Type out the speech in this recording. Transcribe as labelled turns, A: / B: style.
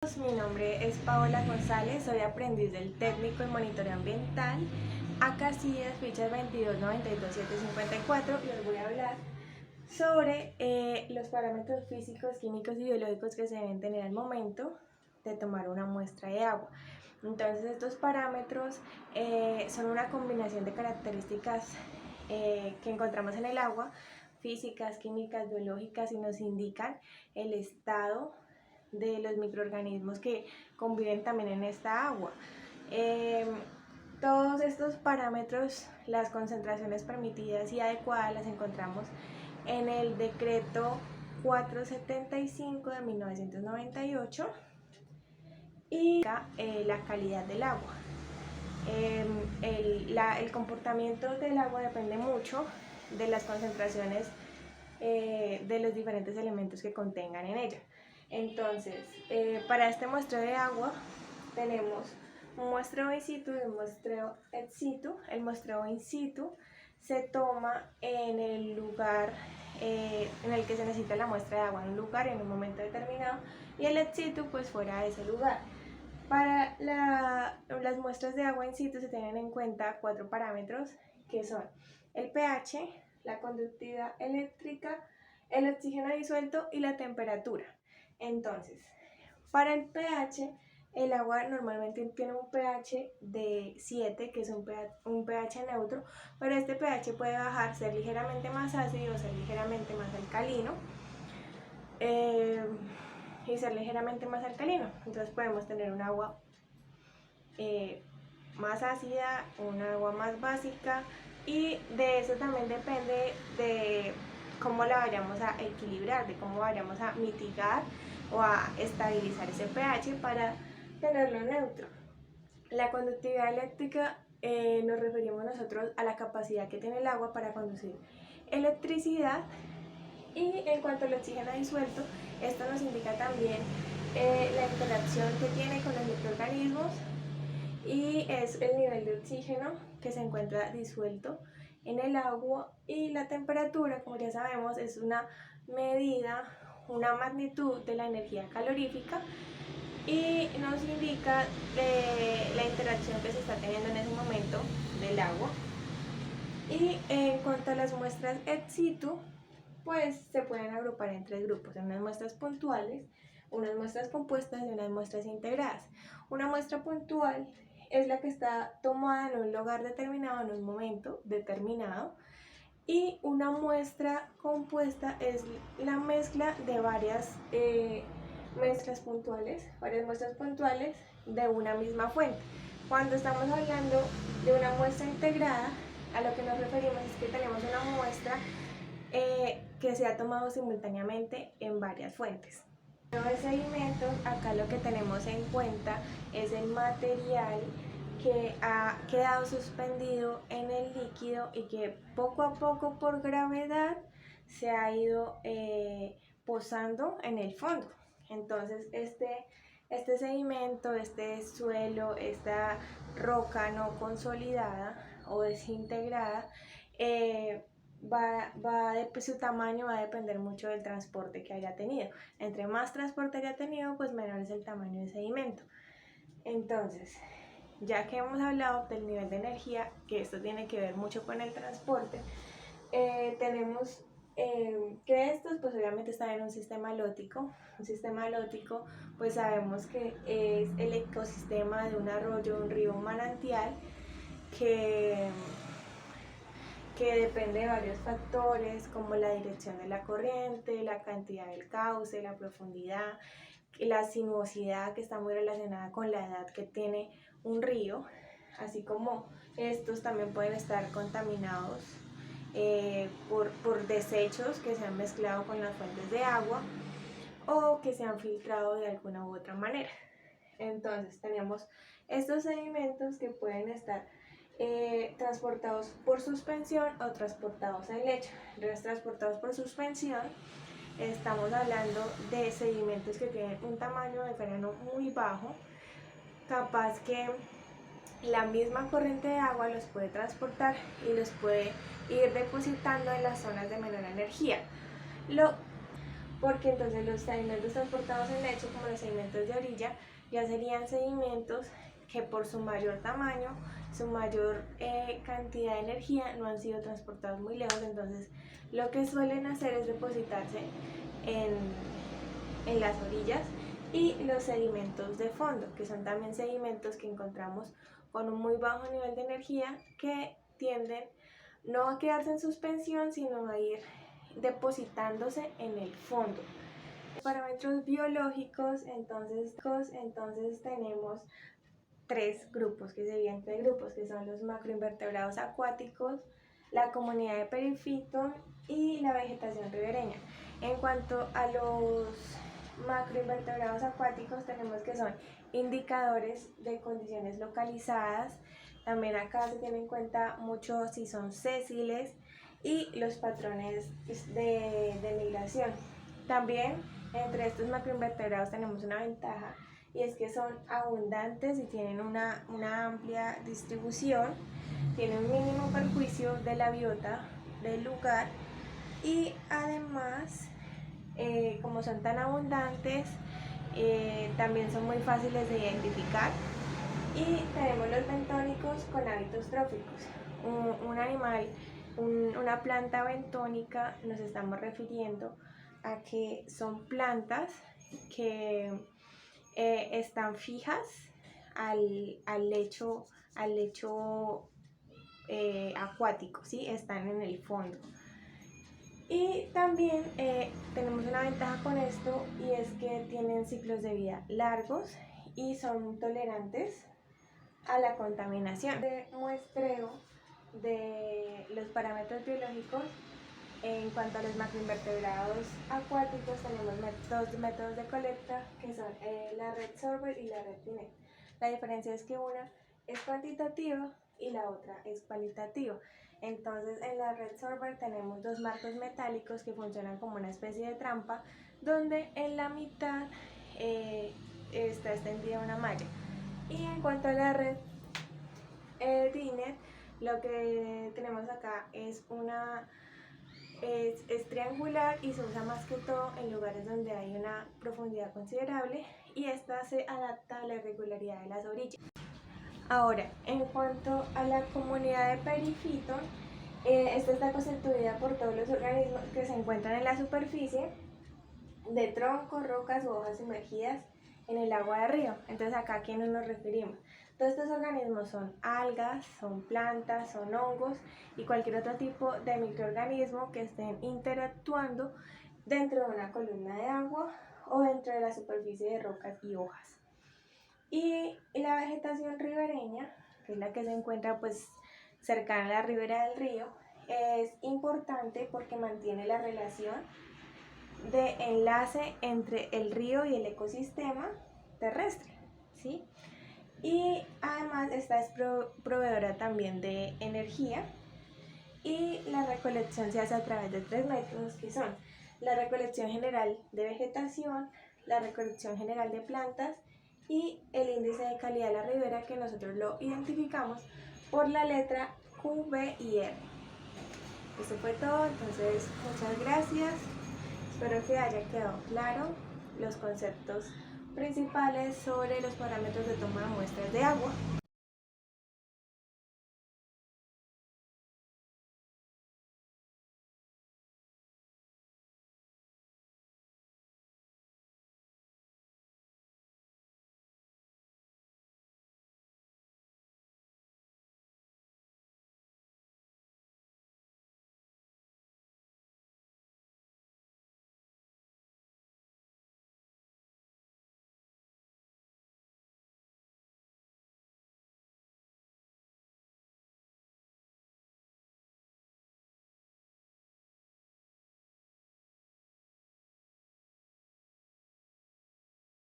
A: Mi nombre es Paola González, soy aprendiz del técnico en monitoreo ambiental acá Casillas, fichas 22927754, y hoy voy a hablar sobre los parámetros físicos, químicos y biológicos que se deben tener al momento de tomar una muestra de agua. Entonces estos parámetros son una combinación de características que encontramos en el agua, físicas, químicas, biológicas, y nos indican el estado de los microorganismos que conviven también en esta agua. Todos estos parámetros, las concentraciones permitidas y adecuadas, las encontramos en el decreto 475 de 1998 y la calidad del agua. El comportamiento del agua depende mucho de las concentraciones de los diferentes elementos que contengan en ella. Entonces, para este muestreo de agua tenemos un muestreo in situ y un muestreo ex situ. El muestreo in situ se toma en el lugar en el que se necesita la muestra de agua, en un lugar y en un momento determinado, y el ex situ pues fuera de ese lugar. Para las muestras de agua in situ se tienen en cuenta 4 parámetros, que son el pH, la conductividad eléctrica, el oxígeno disuelto y la temperatura. Entonces, para el pH, el agua normalmente tiene un pH de 7, que es un pH neutro, pero este pH puede bajar, ser ligeramente más ácido o ser ligeramente más alcalino. Y ser ligeramente más alcalino. Entonces podemos tener un agua más ácida, un agua más básica, y de eso también depende de cómo la vayamos a equilibrar, de cómo vayamos a mitigar o a estabilizar ese pH para tenerlo neutro. La conductividad eléctrica nos referimos nosotros a la capacidad que tiene el agua para conducir electricidad. Y en cuanto al oxígeno disuelto, esto nos indica también la interacción que tiene con los microorganismos, y es el nivel de oxígeno que se encuentra disuelto en el agua. Y la temperatura, como ya sabemos, es una medida, una magnitud de la energía calorífica, y nos indica la interacción que se está teniendo en ese momento del agua. Y en cuanto a las muestras ex situ, pues se pueden agrupar en 3 grupos: en unas muestras puntuales, unas muestras compuestas y unas muestras integradas. Una muestra puntual es la que está tomada en un lugar determinado, en un momento determinado, y una muestra compuesta es la mezcla de varias varias muestras puntuales de una misma fuente. Cuando estamos hablando de una muestra integrada, a lo que nos referimos es que tenemos una muestra que se ha tomado simultáneamente en varias fuentes. De sedimentos, acá lo que tenemos en cuenta es el material que ha quedado suspendido en el líquido y que poco a poco, por gravedad, se ha ido posando en el fondo. Entonces este sedimento, este suelo, esta roca no consolidada o desintegrada, su tamaño va a depender mucho del transporte que haya tenido. Entre más transporte haya tenido, pues menor es el tamaño del sedimento. Entonces, ya que hemos hablado del nivel de energía, que esto tiene que ver mucho con el transporte, tenemos que estos pues obviamente están en un sistema halótico. Un sistema halótico pues sabemos que es el ecosistema de un arroyo, un río, un manantial, que depende de varios factores como la dirección de la corriente, la cantidad del cauce, la profundidad, la sinuosidad, que está muy relacionada con la edad que tiene un río, así como estos también pueden estar contaminados por desechos que se han mezclado con las fuentes de agua o que se han filtrado de alguna u otra manera. Entonces tenemos estos sedimentos que pueden estar transportados por suspensión o transportados en lecho. Entonces, transportados por suspensión, estamos hablando de sedimentos que tienen un tamaño de freno muy bajo, capaz que la misma corriente de agua los puede transportar y los puede ir depositando en las zonas de menor energía. porque entonces los sedimentos transportados en lecho, como los sedimentos de orilla, ya serían sedimentos que por su mayor tamaño, su mayor cantidad de energía, no han sido transportados muy lejos. Entonces lo que suelen hacer es depositarse en las orillas, y los sedimentos de fondo, que son también sedimentos que encontramos con un muy bajo nivel de energía, que tienden no a quedarse en suspensión, sino a ir depositándose en el fondo. Parámetros biológicos, entonces tenemos tres grupos, que serían tres grupos, que son los macroinvertebrados acuáticos, la comunidad de perifito y la vegetación ribereña. En cuanto a los macroinvertebrados acuáticos, tenemos que son indicadores de condiciones localizadas. También acá se tiene en cuenta mucho si son sésiles y los patrones de migración. También entre estos macroinvertebrados tenemos una ventaja, y es que son abundantes y tienen una amplia distribución, tienen un mínimo perjuicio de la biota del lugar, y además como son tan abundantes, también son muy fáciles de identificar. Y tenemos los bentónicos con hábitos tróficos. Un animal, una planta bentónica, nos estamos refiriendo a que son plantas que están fijas al lecho acuático, ¿sí? Están en el fondo. Y también tenemos una ventaja con esto, y es que tienen ciclos de vida largos y son tolerantes a la contaminación. De muestreo de los parámetros biológicos, en cuanto a los macroinvertebrados acuáticos, tenemos dos métodos de colecta, que son la red Sorber y la red Binet. La diferencia es que una es cuantitativa y la otra es cualitativa. Entonces, en la red Sorber tenemos dos marcos metálicos que funcionan como una especie de trampa, donde en la mitad está extendida una malla. Y en cuanto a la red Binet, lo que tenemos acá es es triangular, y se usa más que todo en lugares donde hay una profundidad considerable, y esta se adapta a la irregularidad de las orillas. Ahora, en cuanto a la comunidad de perifito, esta está constituida por todos los organismos que se encuentran en la superficie, de troncos, rocas u hojas sumergidas en el agua de río. Entonces, acá ¿a quiénes nos referimos? Todos estos organismos son algas, son plantas, son hongos y cualquier otro tipo de microorganismo que estén interactuando dentro de una columna de agua o dentro de la superficie de rocas y hojas. Y la vegetación ribereña, que es la que se encuentra pues cercana a la ribera del río, es importante porque mantiene la relación de enlace entre el río y el ecosistema terrestre, ¿sí? Y además esta es proveedora también de energía, y la recolección se hace a través de tres métodos, que son la recolección general de vegetación, la recolección general de plantas y el índice de calidad de la ribera, que nosotros lo identificamos por la letra Q, B y R. Eso fue todo, entonces muchas gracias, espero que haya quedado claro los conceptos principales sobre los parámetros de toma de muestras de agua.